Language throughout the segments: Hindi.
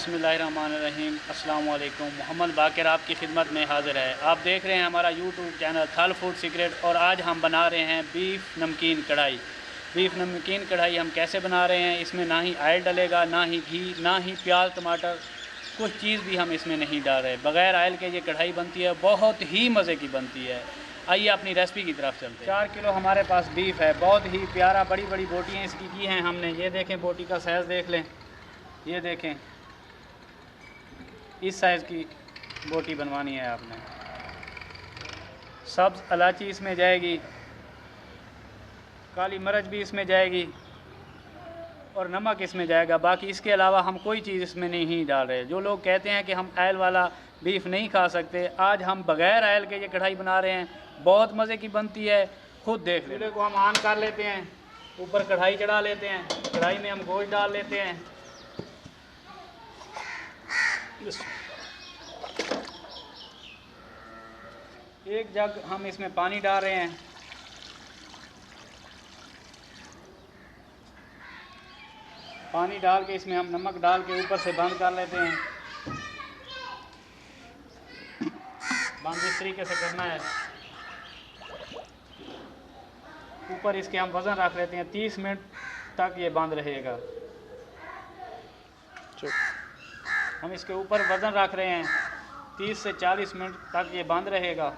बिस्मिल्लाहिर्रहमानिर्रहीम। अस्सलाम वालेकुम। मोहम्मद बाकिर आपकी खिदमत में हाज़िर है। आप देख रहे हैं हमारा यूट्यूब चैनल थल फूड सीक्रेट और आज हम बना रहे हैं बीफ नमकीन कढ़ाई। बीफ नमकीन कढ़ाई हम कैसे बना रहे हैं, इसमें ना ही ऑयल डलेगा, ना ही घी, ना ही प्याज टमाटर, कुछ चीज़ भी हम इसमें नहीं डाल रहे। बग़ैर ऑयल के ये कढ़ाई बनती है, बहुत ही मज़े की बनती है। आइए अपनी रेसिपी की तरफ चलते हैं। 4 किलो हमारे पास बीफ है, बहुत ही प्यारा, बड़ी बड़ी बोटियाँ इसकी की हैं हमने। ये देखें, बोटी का साइज़ देख लें, ये देखें, इस साइज़ की बोटी बनवानी है आपने। सब्ज़ इलायची इसमें जाएगी, काली मिर्च भी इसमें जाएगी और नमक इसमें जाएगा। बाकी इसके अलावा हम कोई चीज़ इसमें नहीं डाल रहे। जो लोग कहते हैं कि हम ऑयल वाला बीफ नहीं खा सकते, आज हम बग़ैर ऑयल के ये कढ़ाई बना रहे हैं, बहुत मज़े की बनती है। खुद देख लें। चूल्हे को हम ऑन कर लेते हैं, ऊपर कढ़ाई चढ़ा लेते हैं, कढ़ाई में हम गोश्त डाल लेते हैं। एक जग हम इसमें पानी डाल रहे हैं। पानी डाल के इसमें हम नमक डाल के ऊपर से बंद कर लेते हैं। बंद इस तरीके से करना है। ऊपर इसके हम वज़न रख लेते हैं, 30 मिनट तक ये बंद रहेगा। हम इसके ऊपर वज़न रख रहे हैं, 30 से 40 मिनट तक ये बंद रहेगा।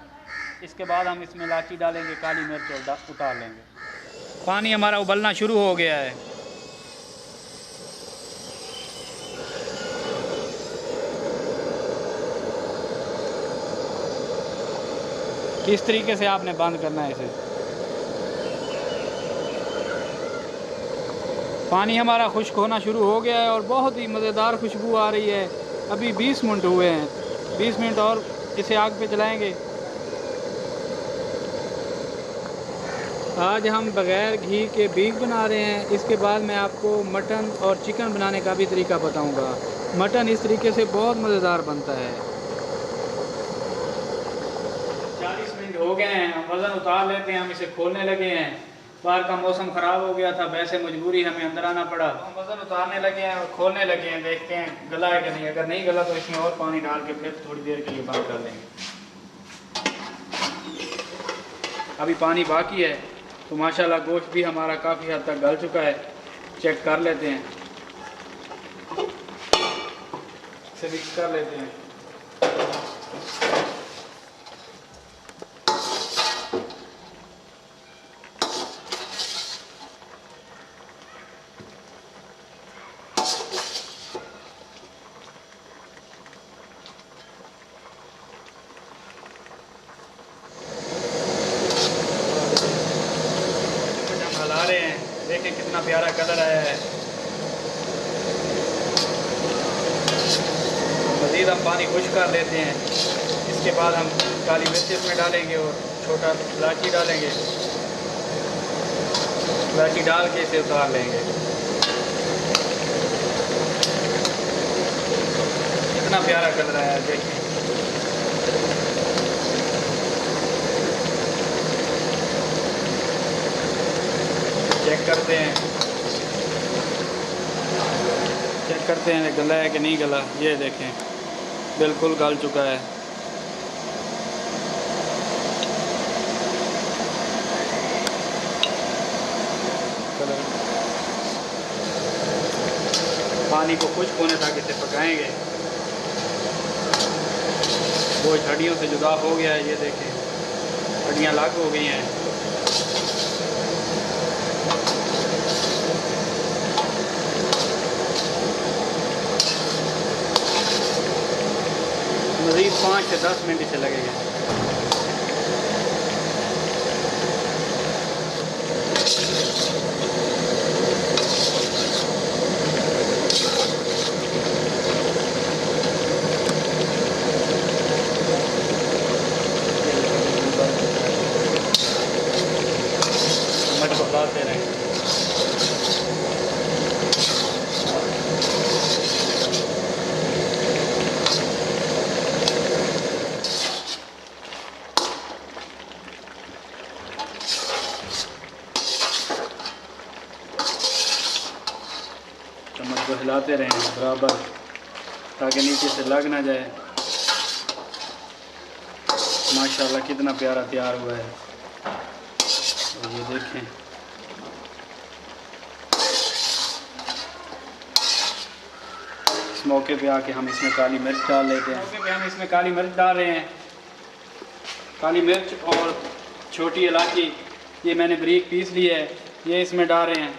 इसके बाद हम इसमें इलायची डालेंगे, काली मिर्च और उतार लेंगे। पानी हमारा उबलना शुरू हो गया है। किस तरीके से आपने बंद करना है इसे। पानी हमारा खुश्क होना शुरू हो गया है और बहुत ही मज़ेदार खुशबू आ रही है। अभी 20 मिनट हुए हैं, 20 मिनट और इसे आग पे चलाएंगे। आज हम बग़ैर घी के बीफ बना रहे हैं। इसके बाद मैं आपको मटन और चिकन बनाने का भी तरीका बताऊंगा। मटन इस तरीके से बहुत मज़ेदार बनता है। 40 मिनट हो गए हैं, हम वज़न उतार लेते हैं। हम इसे खोलने लगे हैं। बाहर का मौसम ख़राब हो गया था, वैसे मजबूरी हमें अंदर आना पड़ा। हम वज़न उतारने लगे हैं और खोलने लगे हैं, देखते हैं गला है कि नहीं। अगर नहीं गला तो इसमें और पानी डाल के फिर थोड़ी देर के लिए बंद कर देंगे। अभी पानी बाकी है तो माशाल्लाह गोश्त भी हमारा काफ़ी हद तक गल चुका है। चेक कर लेते हैं, इसे मिक्स कर लेते हैं। हिला रहे हैं, देखें कितना प्यारा कलर आया है। मज़ीद हम पानी खुश्क कर लेते हैं। इसके बाद हम काली मिर्च इसमें डालेंगे और छोटा इलायची डालेंगे। इलायची डाल के इसे उतार लेंगे। कितना प्यारा कलर आया है, देखिए। चेक करते हैं, गला है कि नहीं गला। ये देखें, बिल्कुल गल चुका है। पानी को खुश्क होने तक इसे पकाएंगे। वो हड्डियों से जुदा हो गया है, ये देखें, हड्डियाँ अलग हो गई हैं। मज़ीद 5 से 10 मिनट इसे लगेगा। टमाटर को डालते रहें। चम्मच को हिलाते रहें बराबर। ताकि नीचे से लग ना जाए। माशाल्लाह कितना प्यारा तैयार हुआ है। और ये देखें, इस मौके पे आके हम इसमें काली मिर्च डाल लेते हैं। मौके पे हम इसमें काली मिर्च डाल रहे हैं। काली मिर्च और छोटी इलायची ये मैंने बारीक पीस ली है, ये इसमें डाल रहे हैं।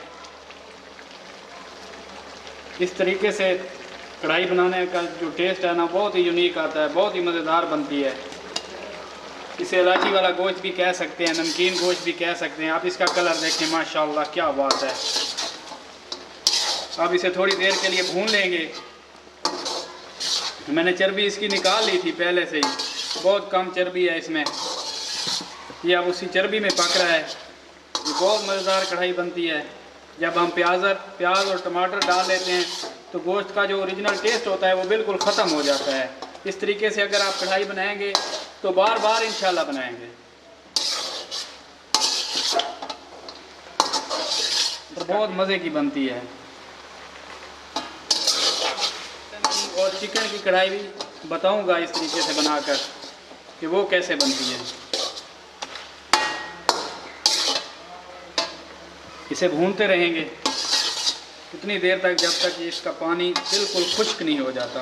इस तरीके से कढ़ाई बनाने का जो टेस्ट है ना, बहुत ही यूनिक आता है, बहुत ही मज़ेदार बनती है। इसे इलायची वाला गोश्त भी कह सकते हैं, नमकीन गोश्त भी कह सकते हैं। आप इसका कलर देखें, माशाल्लाह क्या बात है। अब इसे थोड़ी देर के लिए भून लेंगे। मैंने चर्बी इसकी निकाल ली थी पहले से ही, बहुत कम चर्बी है इसमें। ये अब उसी चर्बी में पक रहा है। ये बहुत मज़ेदार कढ़ाई बनती है। जब हम प्याज और टमाटर डाल लेते हैं तो गोश्त का जो ओरिजिनल टेस्ट होता है वो बिल्कुल ख़त्म हो जाता है। इस तरीके से अगर आप कढ़ाई बनाएंगे तो बार बार इंशाल्लाह बनाएंगे तो बहुत मज़े की बनती है। और चिकन की कढ़ाई भी बताऊंगा इस तरीके से बनाकर कि वो कैसे बनती है। इसे भूनते रहेंगे उतनी देर तक जब तक इसका पानी बिल्कुल खुश्क नहीं हो जाता।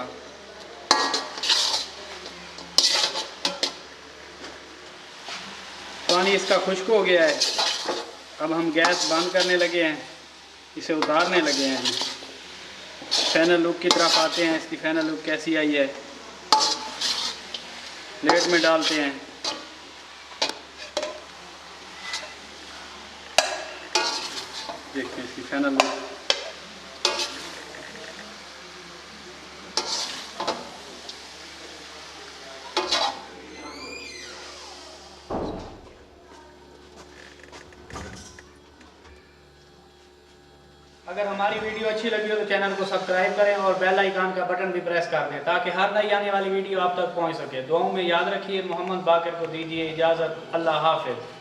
पानी इसका खुश्क हो गया है। अब हम गैस बंद करने लगे हैं, इसे उतारने लगे हैं। जी फाइनल लुक की तरफ आते हैं। इसकी फाइनल लुक कैसी आई है, प्लेट में डालते हैं। देखते हैं इसकी फाइनल लुक। अगर हमारी वीडियो अच्छी लगी हो तो चैनल को सब्सक्राइब करें और बेल आइकन का बटन भी प्रेस कर दें ताकि हर नई आने वाली वीडियो आप तक पहुंच सके। दुआओं में याद रखिए। मोहम्मद बाकर को दीजिए इजाज़त। अल्लाह हाफ़िज़।